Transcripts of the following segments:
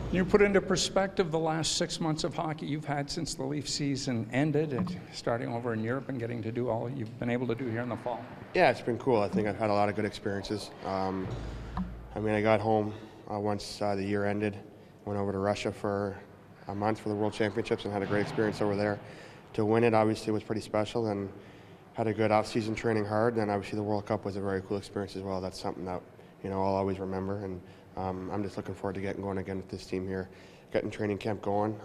You put into perspective the last 6 months of hockey you've had since the Leaf season ended, and starting over in Europe and getting to do all you've been able to do here in the fall. Yeah, it's been cool. I think I've had a lot of good experiences. I got home once the year ended, went over to Russia for a month for the World Championships and had a great experience over there. To win it obviously was pretty special, and had a good off-season training hard. And obviously the World Cup was a very cool experience as well. That's something that I'll always remember. And I'm just looking forward to getting going again with this team here, getting training camp going,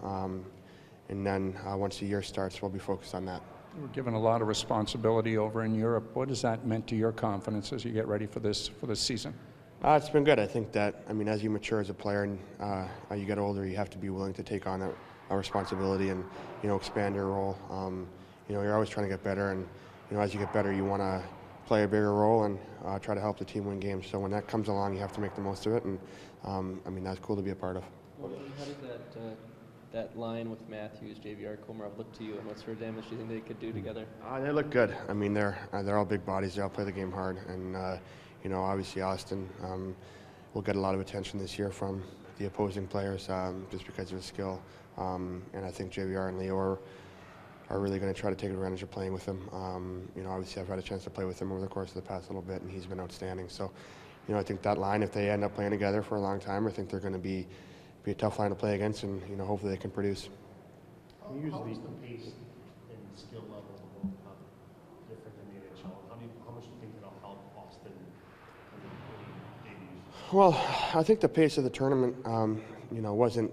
and then once the year starts, we'll be focused on that. You were given a lot of responsibility over in Europe. What has that meant to your confidence as you get ready for this season? It's been good. I think that, as you mature as a player and you get older, you have to be willing to take on that responsibility and, expand your role. You're always trying to get better, and, as you get better, you want to play a bigger role and try to help the team win games. So when that comes along, you have to make the most of it, and, that's cool to be a part of. How did that line with Matthews, JVR, Komarov look to you, and what sort of damage do you think they could do together? They look good. They're all big bodies. They all play the game hard, and obviously Austin will get a lot of attention this year from the opposing players just because of his skill. And I think JVR and Leo are really going to try to take advantage of playing with him. Obviously I've had a chance to play with him over the course of the past little bit, and he's been outstanding. So, I think that line, if they end up playing together for a long time, I think they're going to be a tough line to play against, and hopefully they can produce. How is the pace and skill level of the World Cup different than the NHL? How much do you think that'll help Austin in the debuts? Well, I think the pace of the tournament, wasn't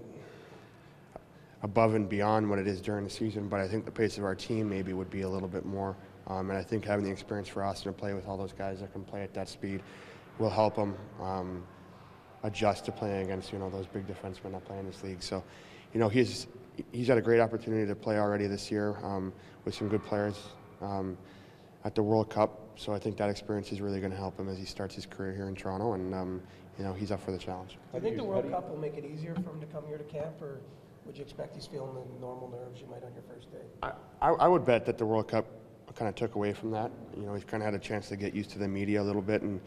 above and beyond what it is during the season, but I think the pace of our team maybe would be a little bit more. And I think having the experience for Austin to play with all those guys that can play at that speed will help them adjust to playing against those big defensemen that play in this league. So, he's had a great opportunity to play already this year with some good players at the World Cup. So I think that experience is really going to help him as he starts his career here in Toronto, and he's up for the challenge. Do you think the World Cup will make it easier for him to come here to camp, or would you expect he's feeling the normal nerves you might on your first day? I would bet that the World Cup kind of took away from that. He's kind of had a chance to get used to the media a little bit and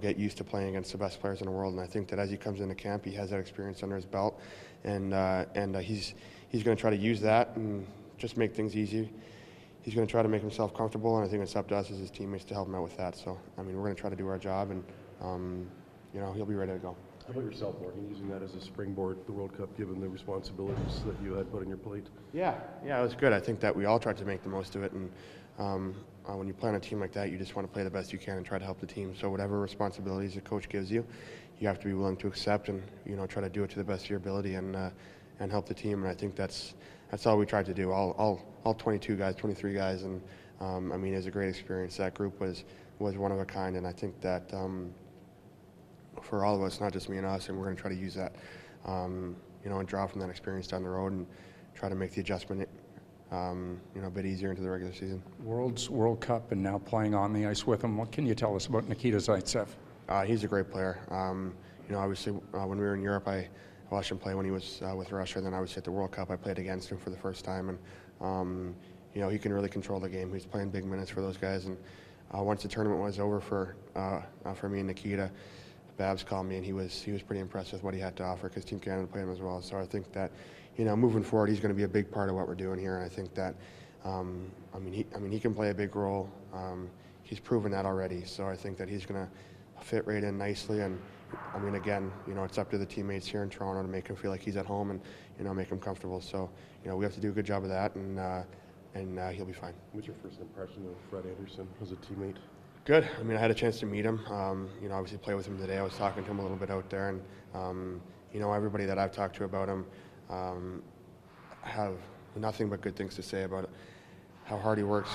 get used to playing against the best players in the world. And I think that as he comes into camp, he has that experience under his belt, and he's going to try to use that and just make things easy. He's going to try to make himself comfortable, and I think it's up to us as his teammates to help him out with that. So, we're going to try to do our job, and he'll be ready to go. How about yourself, Morgan, using that as a springboard, the World Cup, given the responsibilities that you had put on your plate? Yeah, it was good. I think that we all tried to make the most of it, and when you play on a team like that, you just want to play the best you can and try to help the team. So whatever responsibilities the coach gives you, you have to be willing to accept and try to do it to the best of your ability and help the team. And I think that's all we tried to do. All 22 guys, 23 guys, and it was a great experience. That group was one of a kind, and I think that for all of us, not just me and us, and we're going to try to use that, and draw from that experience down the road and try to make the adjustment, a bit easier into the regular season. World Cup and now playing on the ice with him. What can you tell us about Nikita Zaitsev? He's a great player. Obviously, when we were in Europe, I watched him play when he was with Russia, and then obviously at the World Cup, I played against him for the first time, and he can really control the game. He's playing big minutes for those guys, and once the tournament was over for me and Nikita, Babs called me, and he was pretty impressed with what he had to offer because Team Canada played him as well. So I think that moving forward, he's going to be a big part of what we're doing here, and I think that he can play a big role. He's proven that already, so I think that he's going to fit right in nicely. And again, it's up to the teammates here in Toronto to make him feel like he's at home and make him comfortable. So we have to do a good job of that, and he'll be fine. What's your first impression of Fred Andersen as a teammate? Good. I had a chance to meet him. Obviously play with him today. I was talking to him a little bit out there, and everybody that I've talked to about him have nothing but good things to say about how hard he works,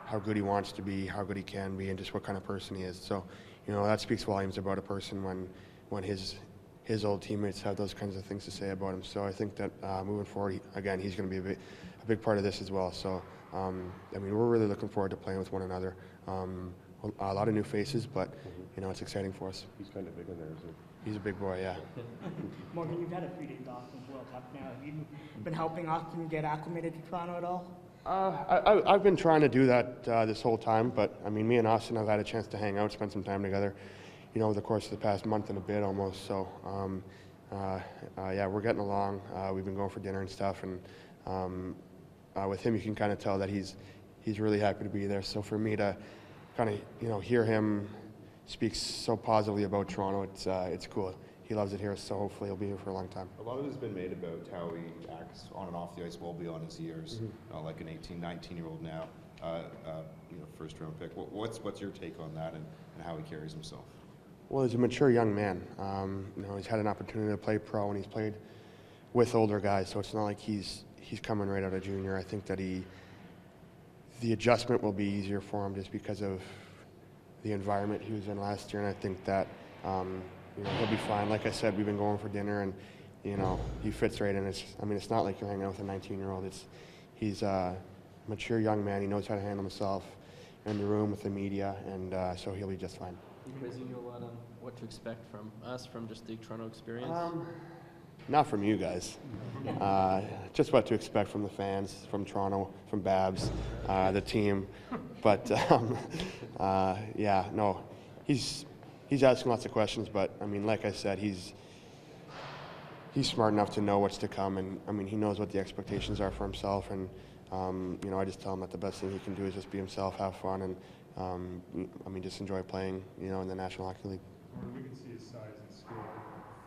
how good he wants to be, how good he can be, and just what kind of person he is. So, that speaks volumes about a person when his old teammates have those kinds of things to say about him. So I think that moving forward, again, he's going to be a big part of this as well. So, we're really looking forward to playing with one another. A lot of new faces, but it's exciting for us. He's kind of big in there, isn't he? He's a big boy, yeah. Morgan, you've had a 3 days off since World Cup now. Have you been helping Austin get acclimated to Toronto at all? I've been trying to do that this whole time, but me and Austin have had a chance to hang out, spend some time together, over the course of the past month and a bit almost. So yeah, we're getting along. We've been going for dinner and stuff, and with him, you can kind of tell that he's really happy to be there. So for me to kind of hear him speak so positively about Toronto, it's cool. He loves it here, so hopefully he'll be here for a long time. A lot of it has been made about how he acts on and off the ice well beyond his years, like an 18, 19-year-old now, first-round pick. What's your take on that and how he carries himself? Well, he's a mature young man. He's had an opportunity to play pro, and he's played with older guys, so it's not like he's coming right out of junior. I think that the adjustment will be easier for him just because of the environment he was in last year, and I think that he'll be fine. Like I said, we've been going for dinner, and he fits right in. It's not like you're hanging out with a 19-year-old. He's a mature young man. He knows how to handle himself in the room with the media, and so he'll be just fine. You quizzing you a lot on what to expect from us, from just the Toronto experience? Not from you guys. Just what to expect from the fans, from Toronto, from Babs, the team. But yeah, no, he's asking lots of questions. But like I said, he's smart enough to know what's to come, and he knows what the expectations are for himself. And I just tell him that the best thing he can do is just be himself, have fun, and just enjoy playing, in the National Hockey League. We can see his size and skill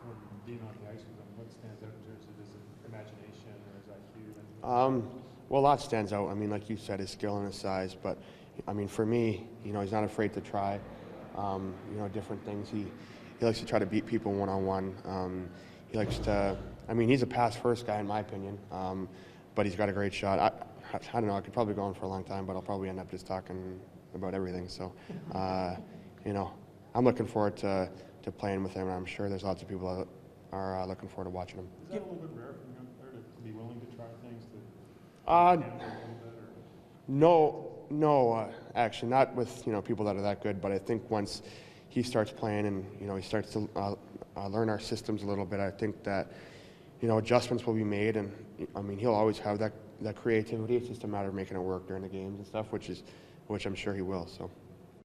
from being on the ice with him. What stands out in terms of his imagination or his IQ? Well, a lot stands out. Like you said, his skill and his size. But, for me, he's not afraid to try, different things. He likes to try to beat people one-on-one. He likes to, he's a pass-first guy in my opinion, but he's got a great shot. I don't know, I could probably go on for a long time, but I'll probably end up just talking about everything. So, I'm looking forward to playing with him, and I'm sure there's lots of people that are looking forward to watching him. Is that a little bit rare for a young player to be willing to try things? A little bit, or? No, actually, not with people that are that good. But I think once he starts playing and he starts to learn our systems a little bit, I think that adjustments will be made, and he'll always have that creativity. It's just a matter of making it work during the games and stuff, which I'm sure he will. So.